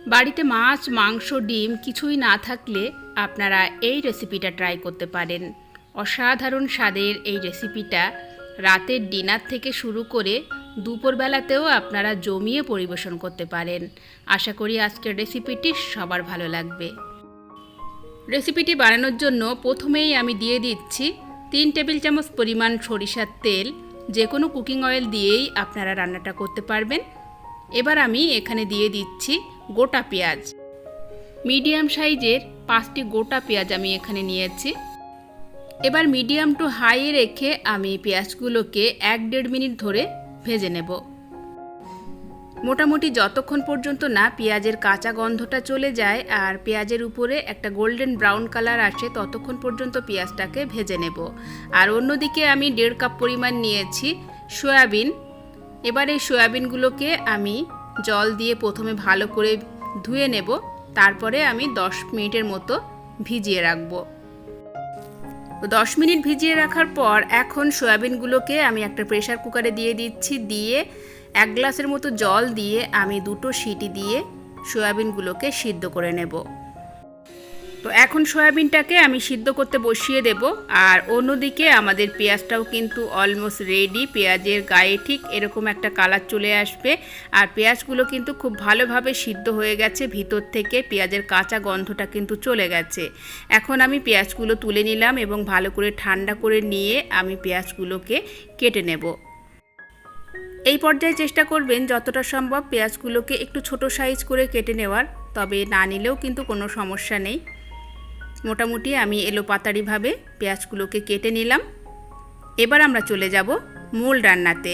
বাড়িতে মাছ, মাংস, ডিম কিছুই না থাকলে আপনারা এই রেসিপিটা ট্রাই করতে পারেন। অসাধারণ স্বাদের এই রেসিপিটা রাতের ডিনার থেকে শুরু করে দুপুরবেলাতেও আপনারা জমিয়ে পরিবেশন করতে পারেন। আশা করি আজকের রেসিপিটি সবার ভালো লাগবে। রেসিপিটি বানানোর জন্য প্রথমেই আমি দিয়ে দিচ্ছি 3 টেবিল চামচ পরিমাণ সরিষার তেল। যে কোনো কুকিং অয়েল দিয়েই আপনারা রান্নাটা করতে পারবেন। এবার আমি এখানে দিয়ে দিচ্ছি গোটা পেঁয়াজ। মিডিয়াম সাইজের 5টি গোটা পেঁয়াজ আমি এখানে নিয়েছি। এবার মিডিয়াম টু হাইয়ে রেখে আমি পেঁয়াজগুলোকে 1-1.5 মিনিট ধরে ভেজে নেব। মোটামুটি যতক্ষণ পর্যন্ত না পেঁয়াজের কাঁচা গন্ধটা চলে যায় আর পেঁয়াজের উপরে একটা গোল্ডেন ব্রাউন কালার আসে ততক্ষণ পর্যন্ত পেঁয়াজটাকে ভেজে নেব। আর অন্যদিকে আমি 1.5 কাপ পরিমাণ নিয়েছি সয়াবিন। এবার এই সয়াবিনগুলোকে আমি জল দিয়ে প্রথমে ভালো করে ধুয়ে নেব, তারপরে আমি 10 মিনিটের মতো ভিজিয়ে রাখব। 10 মিনিট ভিজিয়ে রাখার পর এখন সয়াবিনগুলোকে আমি একটা প্রেসার কুকারে দিয়ে দিচ্ছি। দিয়ে 1 গ্লাসের মতো জল দিয়ে আমি 2টো সিটি দিয়ে সয়াবিনগুলোকে সিদ্ধ করে নেব। তো এখন সয়াবিনটাকে আমি সিদ্ধ করতে বসিয়ে দেব। আর অন্যদিকে আমাদের পেঁয়াজটাও কিন্তু অলমোস্ট রেডি। পেঁয়াজের গায়ে ঠিক এরকম একটা কালার চলে আসবে আর পেঁয়াজগুলো কিন্তু খুব ভালোভাবে সিদ্ধ হয়ে গেছে। ভিতর থেকে পেঁয়াজের কাঁচা গন্ধটা কিন্তু চলে গেছে। এখন আমি পেঁয়াজগুলো তুলে নিলাম এবং ভালো করে ঠান্ডা করে নিয়ে আমি পেঁয়াজগুলোকে কেটে নেব। এই পর্যায়ে চেষ্টা করবেন যতটা সম্ভব পেঁয়াজগুলোকে একটু ছোট সাইজ করে কেটে নেওয়ার, তবে না নিলেও কিন্তু কোনো সমস্যা নেই। মোটামুটি আমি এলোপাতাড়িভাবে পেঁয়াজগুলোকে কেটে নিলাম। এবার আমরা চলে যাব মূল রান্নাতে।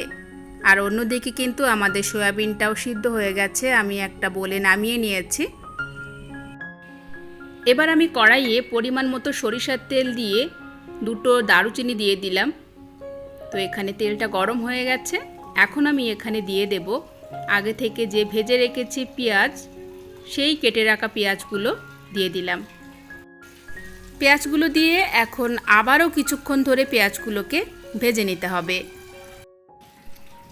আর অন্যদিকে কিন্তু আমাদের সয়াবিনটাও সিদ্ধ হয়ে গেছে, আমি একটা বলে নামিয়ে নিয়েছি। এবার আমি কড়াইয়ে পরিমাণ মতো সরিষার তেল দিয়ে 2টো দারুচিনি দিয়ে দিলাম। তো এখানে তেলটা গরম হয়ে গেছে। এখন আমি এখানে দিয়ে দেব আগে থেকে যে ভেজে রেখেছি পেঁয়াজ, সেই কেটে রাখা পেঁয়াজগুলো দিয়ে দিলাম। পেঁয়াজগুলো দিয়ে এখন আবারও কিছুক্ষণ ধরে পেঁয়াজগুলোকে ভেজে নিতে হবে।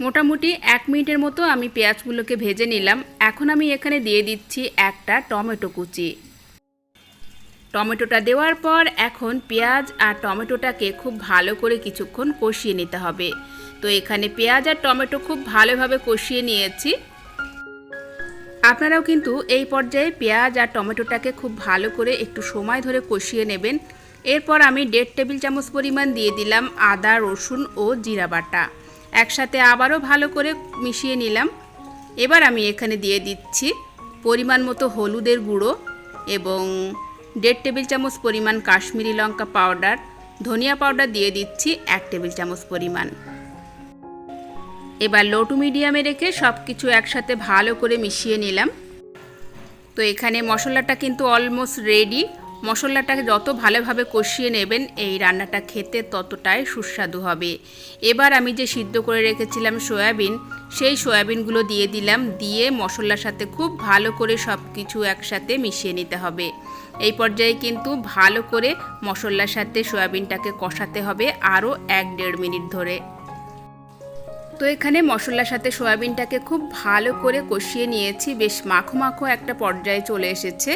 মোটামুটি 1 মিনিটের মতো আমি পেঁয়াজগুলোকে ভেজে নিলাম। এখন আমি এখানে দিয়ে দিচ্ছি একটা টমেটো কুচি। টমেটোটা দেওয়ার পর এখন পেঁয়াজ আর টমেটোটাকে খুব ভালো করে কিছুক্ষণ কষিয়ে নিতে হবে। তো এখানে পেঁয়াজ আর টমেটো খুব ভালোভাবে কষিয়ে নিয়েছি। আপনারাও কিন্তু এই পর্যায়ে পেঁয়াজ আর টমেটোটাকে খুব ভালো করে একটু সময় ধরে কষিয়ে নেবেন। এরপর আমি 1.5 টেবিল চামচ পরিমাণ দিয়ে দিলাম আদা, রসুন ও জিরা বাটা। একসাথে আবারও ভালো করে মিশিয়ে নিলাম। এবার আমি এখানে দিয়ে দিচ্ছি পরিমাণ মতো হলুদের গুঁড়ো এবং 1.5 টেবিল চামচ পরিমাণ কাশ্মীরি লঙ্কা পাউডার। ধনিয়া পাউডার দিয়ে দিচ্ছি 1 টেবিল চামচ পরিমাণ। এবার লো টু মিডিয়ামে রেখে সব কিছু একসাথে ভালো করে মিশিয়ে নিলাম। তো এখানে মশলাটা কিন্তু অলমোস্ট রেডি। মশলাটাকে যত ভালোভাবে কষিয়ে নেবেন এই রান্নাটা খেতে ততটাই সুস্বাদু হবে। এবার আমি যে সিদ্ধ করে রেখেছিলাম সয়াবিন, সেই সয়াবিনগুলো দিয়ে দিলাম। দিয়ে মশলার সাথে খুব ভালো করে সব কিছু একসাথে মিশিয়ে নিতে হবে। এই পর্যায়ে কিন্তু ভালো করে মশলার সাথে সয়াবিনটাকে কষাতে হবে আরও 1-1.5 মিনিট ধরে। তো এখানে মশলার সাথে সয়াবিনটাকে খুব ভালো করে কষিয়ে নিয়েছি। বেশ মাখো মাখো একটা পর্যায়ে চলে এসেছে।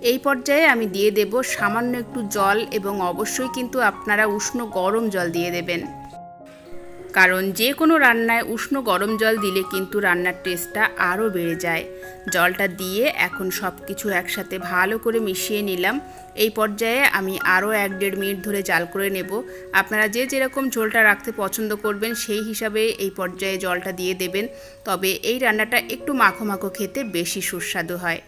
এই পর্যায়ে আমি দিয়ে দেব সামান্য একটু জল এবং অবশ্যই কিন্তু আপনারা উষ্ণ গরম জল দিয়ে দেবেন, কারণ যে কোনো রান্নায় উষ্ণ গরম জল দিলে কিন্তু রান্নার টেস্টটা আরও বেড়ে যায়। জলটা দিয়ে এখন সব কিছু একসাথে ভালো করে মিশিয়ে নিলাম। এই পর্যায়ে আমি আরও 1-1.5 মিনিট ধরে জাল করে নেব। আপনারা যে যেরকম ঝোলটা রাখতে পছন্দ করবেন সেই হিসাবে এই পর্যায়ে জলটা দিয়ে দেবেন। তবে এই রান্নাটা একটু মাখো মাখো খেতে বেশি সুস্বাদু হয়।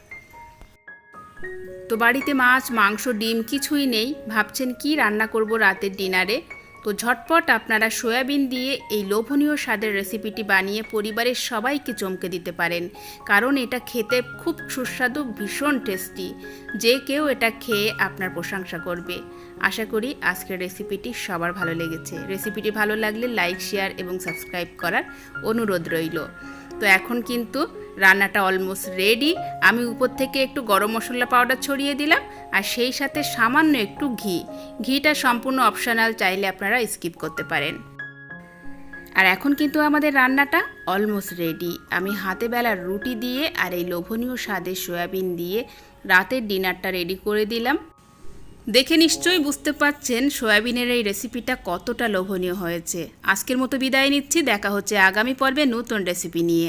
তো বাড়িতে মাছ, মাংস, ডিম কিছুই নেই, ভাবছেন কি রান্না করব রাতের ডিনারে। তো ঝটপট আপনারা সয়াবিন দিয়ে এই লোভনীয় স্বাদের রেসিপিটি বানিয়ে পরিবারের সবাইকে চমকে দিতে পারেন, কারণ এটা খেতে খুব সুস্বাদু, ভীষণ টেস্টি। যে কেউ এটা খেয়ে আপনার প্রশংসা করবে। আশা করি আজকের রেসিপিটি সবার ভালো লেগেছে। রেসিপিটি ভালো লাগলে লাইক, শেয়ার এবং সাবস্ক্রাইব করার অনুরোধ রইল। তো এখন কিন্তু রান্নাটা অলমোস্ট রেডি। আমি উপর থেকে একটু গরম মশলা পাউডার ছড়িয়ে দিলাম আর সেই সাথে সামান্য একটু ঘিটা সম্পূর্ণ অপশনাল, চাইলে আপনারা স্কিপ করতে পারেন। আর এখন কিন্তু আমাদের রান্নাটা অলমোস্ট রেডি। আমি হাতে বেলার রুটি দিয়ে আর এই লোভনীয় স্বাদের সয়াবিন দিয়ে রাতের ডিনারটা রেডি করে দিলাম। দেখে নিশ্চয়ই বুঝতে পারছেন সয়াবিনের এই রেসিপিটা কতটা লোভনীয় হয়েছে। আজকের মতো বিদায় নিচ্ছি, দেখা হচ্ছে আগামী পর্বে নতুন রেসিপি নিয়ে।